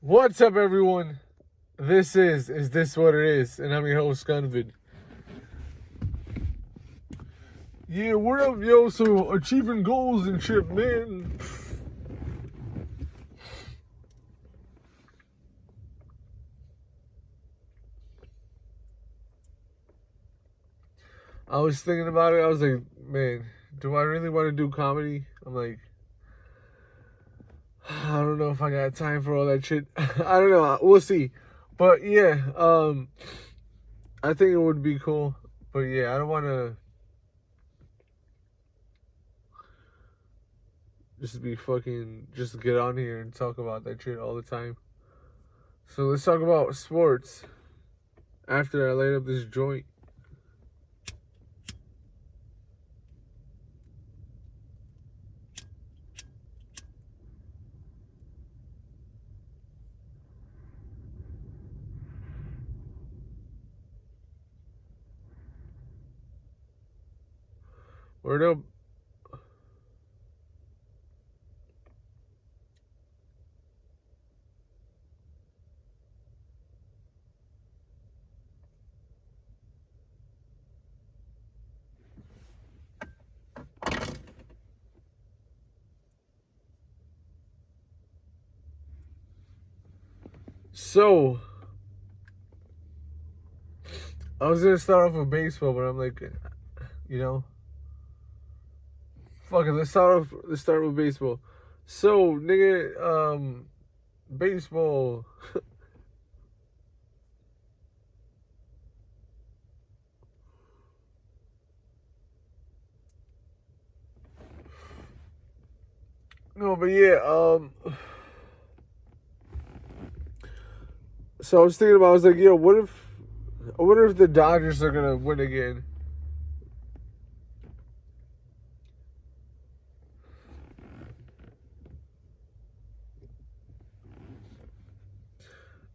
What's up, everyone? This is This What It Is? And I'm your host, Gunvid. Yeah, what up, yo? So, achieving goals and shit, man. I was thinking about it. I was like, man, do I really want to do comedy? I'm like, I don't know if I got time for all that shit. I don't know. We'll see. But yeah, I think it would be cool. But yeah, I don't want to just get on here and talk about that shit all the time. So let's talk about sports after I light up this joint. Word up. So, I was gonna start off with baseball, but I'm like, fuck it. Let's start with baseball. So, nigga, baseball. No, but yeah, so I was thinking about. I was like, yo, I wonder if the Dodgers are gonna win again.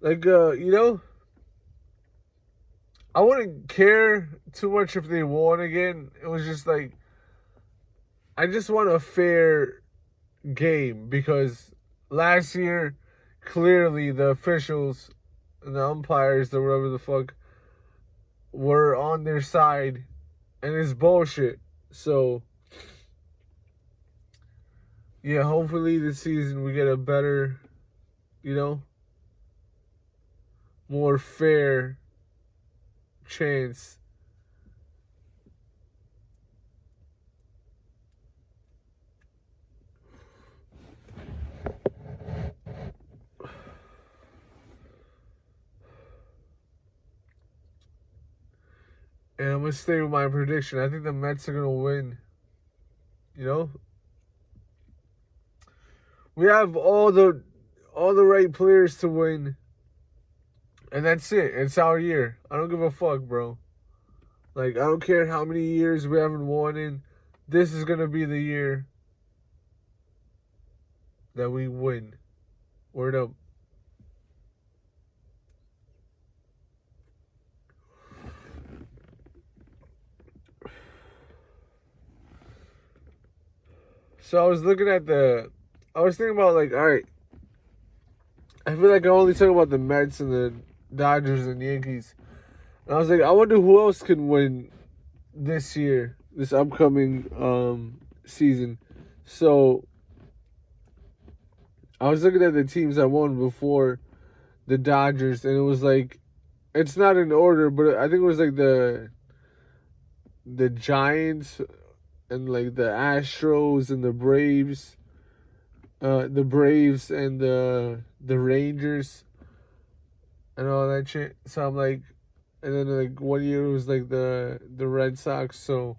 Like, I wouldn't care too much if they won again. It was just like, I just want a fair game because last year, clearly the officials and the umpires or whatever the fuck were on their side, and it's bullshit. So, yeah, hopefully this season we get a better, more fair chance. And I'm gonna stay with my prediction. I think the Mets are gonna win. We have all the right players to win. And that's it. It's our year. I don't give a fuck, bro. Like, I don't care how many years we haven't won in. This is gonna be the year that we win. Word up. So I was thinking about, like, all right, I feel like I only talk about the Mets and the Dodgers and Yankees. And I was like, I wonder who else can win this year, this upcoming season. So I was looking at the teams that won before the Dodgers, and it was like, it's not in order, but I think it was like the Giants and like the Astros and the Braves, and the Rangers and all that shit. So I'm like, and then like 1 year it was like the Red Sox. So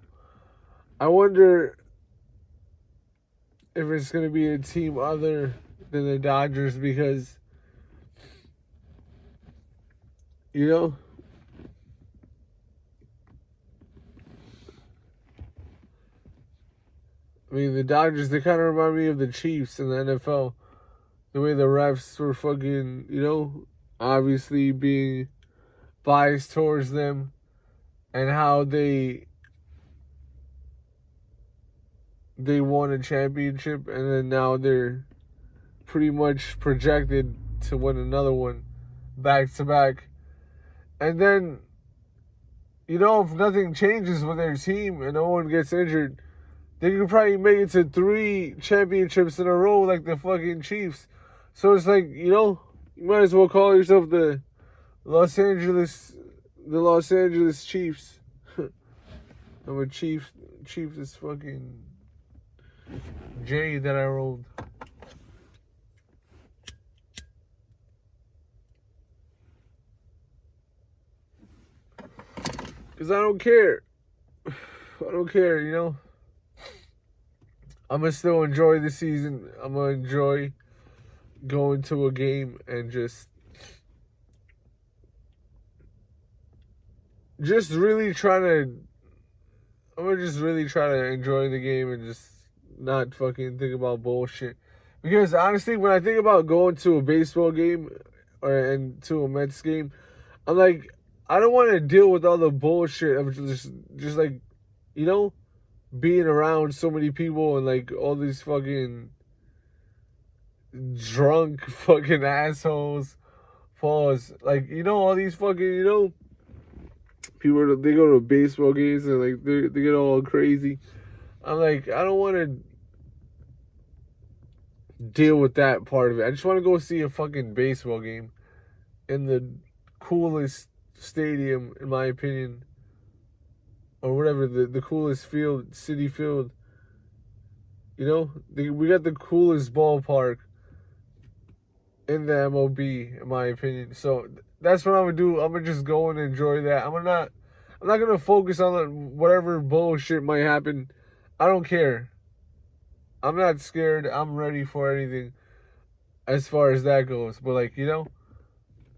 I wonder if it's gonna be a team other than the Dodgers because I mean, the Dodgers, they kind of remind me of the Chiefs in the NFL. The way the refs were fucking, obviously being biased towards them, and how they won a championship, and then now they're pretty much projected to win another one back to back. And then, if nothing changes with their team and no one gets injured, they could probably make it to 3 championships in a row like the fucking Chiefs. So it's like, you might as well call yourself the Los Angeles Chiefs. I'm a Chief is fucking J that I rolled. Because I don't care. I don't care, I'm going to still enjoy the season. I'm going to enjoy going to a game and just really trying to... I'm going to just really try to enjoy the game and just not fucking think about bullshit. Because honestly, when I think about going to a baseball game and to a Mets game, I'm like, I don't want to deal with all the bullshit of just like, being around so many people and like all these fucking drunk fucking assholes. Pause. Like, all these fucking, people, they go to baseball games and like they get all crazy. I'm like, I don't want to deal with that part of it. I just want to go see a fucking baseball game in the coolest stadium, in my opinion, or whatever, the coolest field, city field. We got the coolest ballpark in the MLB, in my opinion. So that's what I'm gonna do. I'm gonna just go and enjoy that. I'm not gonna focus on whatever bullshit might happen. I don't care. I'm not scared. I'm ready for anything as far as that goes. But like, I'm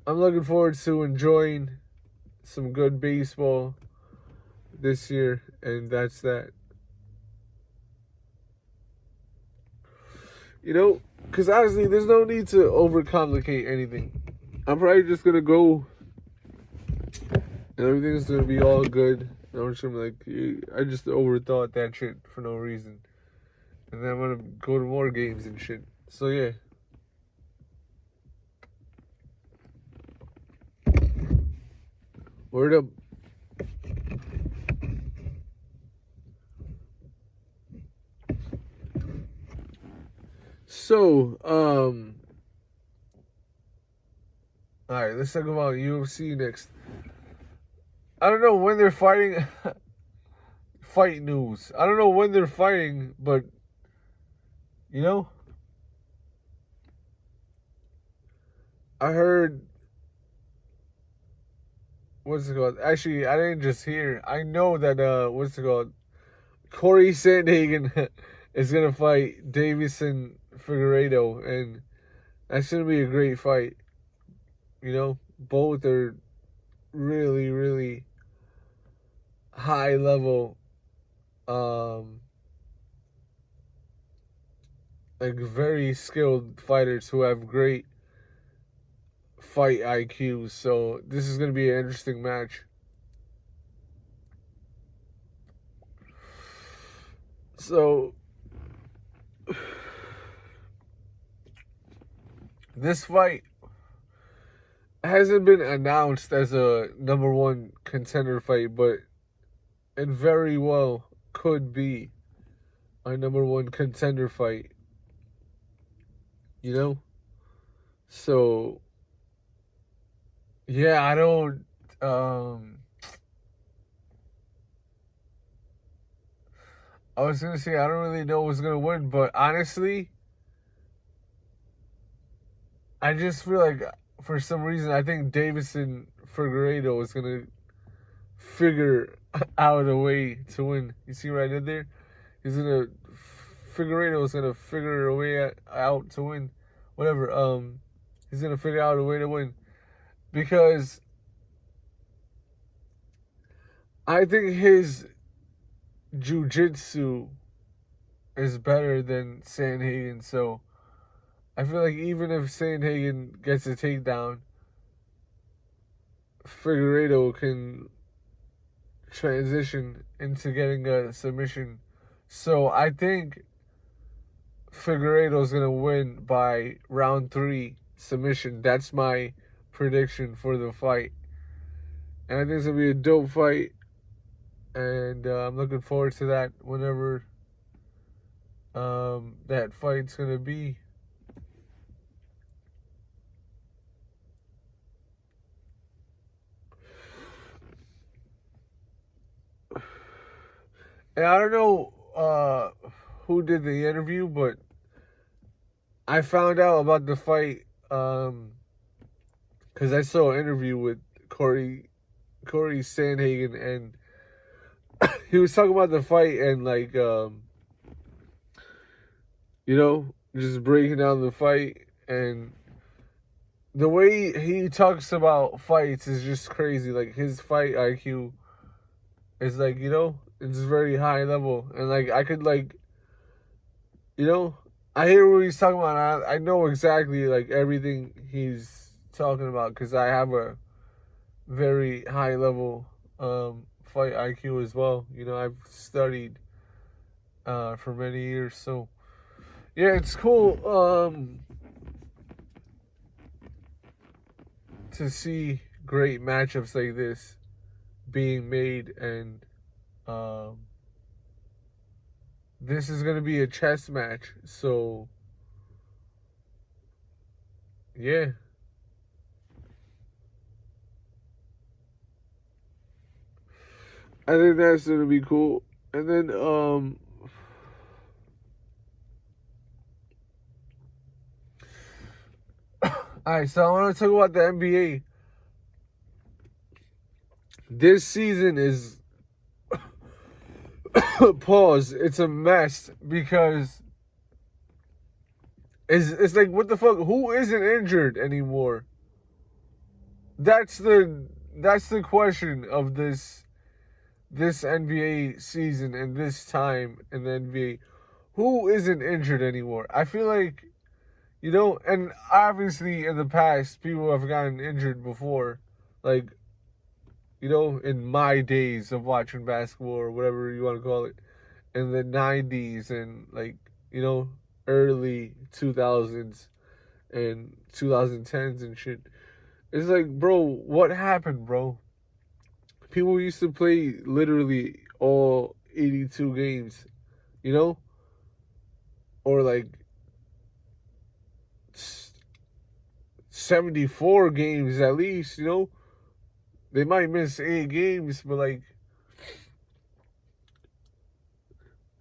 looking forward to enjoying some good baseball this year, and that's that. Because honestly, there's no need to overcomplicate anything. I'm probably just gonna go, and everything's gonna be all good. And I'm just gonna be like, I just overthought that shit for no reason, and then I'm gonna go to more games and shit. So yeah. Word up. So, alright, let's talk about UFC next. I don't know when they're fighting. Fight news. I don't know when they're fighting, but, I heard, what's it called? Actually, I didn't just hear. I know that, what's it called? Corey Sandhagen is going to fight Davison Figueiredo, and that's going to be a great fight. Both are really, really high level, like very skilled fighters who have great fight IQs. So this is going to be an interesting match. So this fight hasn't been announced as a number 1 contender fight, but it very well could be a number 1 contender fight. So yeah, I don't I was gonna say I don't really know who's gonna win, but honestly, I just feel like for some reason I think Davison Figueiredo is gonna figure out a way to win. You see what I did there? Figueiredo is gonna figure a way out to win. Whatever. He's gonna figure out a way to win because I think his jiu-jitsu is better than Sandhagen. So I feel like even if Sandhagen gets a takedown, Figueiredo can transition into getting a submission. So I think Figueiredo is going to win by round 3, submission. That's my prediction for the fight. And I think it's going to be a dope fight. And I'm looking forward to that whenever that fight's going to be. And I don't know who did the interview, but I found out about the fight because I saw an interview with Corey Sandhagen, and he was talking about the fight and like just breaking down the fight, and the way he talks about fights is just crazy. Like his fight IQ is like, it's very high level, and like I could like, I hear what he's talking about. I know exactly like everything he's talking about because I have a very high level fight IQ as well. I've studied for many years, so yeah, it's cool to see great matchups like this being made, and this is going to be a chess match, so yeah. I think that's going to be cool. And then alright, so I want to talk about the NBA. This season is pause. It's a mess because it's like, what the fuck? Who isn't injured anymore? That's the question of this NBA season and this time in the NBA. Who isn't injured anymore? I feel like, and obviously in the past, people have gotten injured before. Like, in my days of watching basketball or whatever you want to call it, in the 90s and like, early 2000s and 2010s and shit. It's like, bro, what happened, bro? People used to play literally all 82 games, or like 74 games at least, They might miss 8 games, but like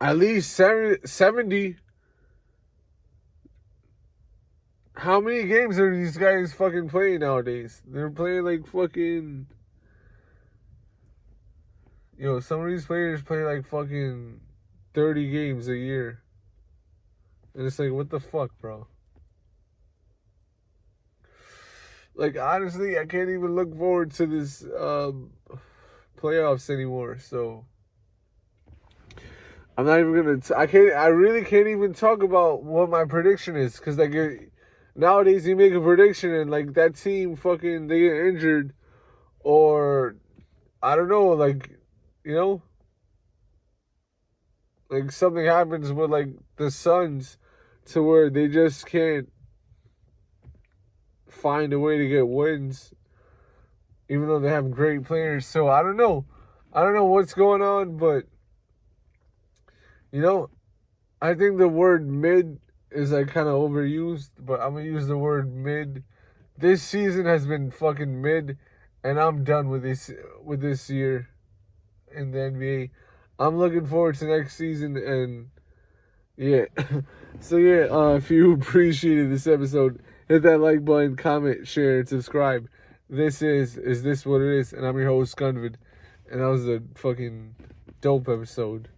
at least 70. How many games are these guys fucking playing nowadays? They're playing like fucking... some of these players play like fucking 30 games a year. And it's like, what the fuck, bro? Like, honestly, I can't even look forward to this playoffs anymore. So I'm not even gonna. I really can't even talk about what my prediction is, because like nowadays you make a prediction and like that team fucking they get injured, or I don't know, like like something happens with like the Suns to where they just can't find a way to get wins, even though they have great players. So I don't know what's going on, but I think the word mid is like kind of overused, but I'm gonna use the word mid. This season has been fucking mid, and I'm done with this year in the NBA. I'm looking forward to next season, and yeah. So yeah, if you appreciated this episode, hit that like button, comment, share, and subscribe. This is This What It Is? And I'm your host, Gunvid. And that was a fucking dope episode.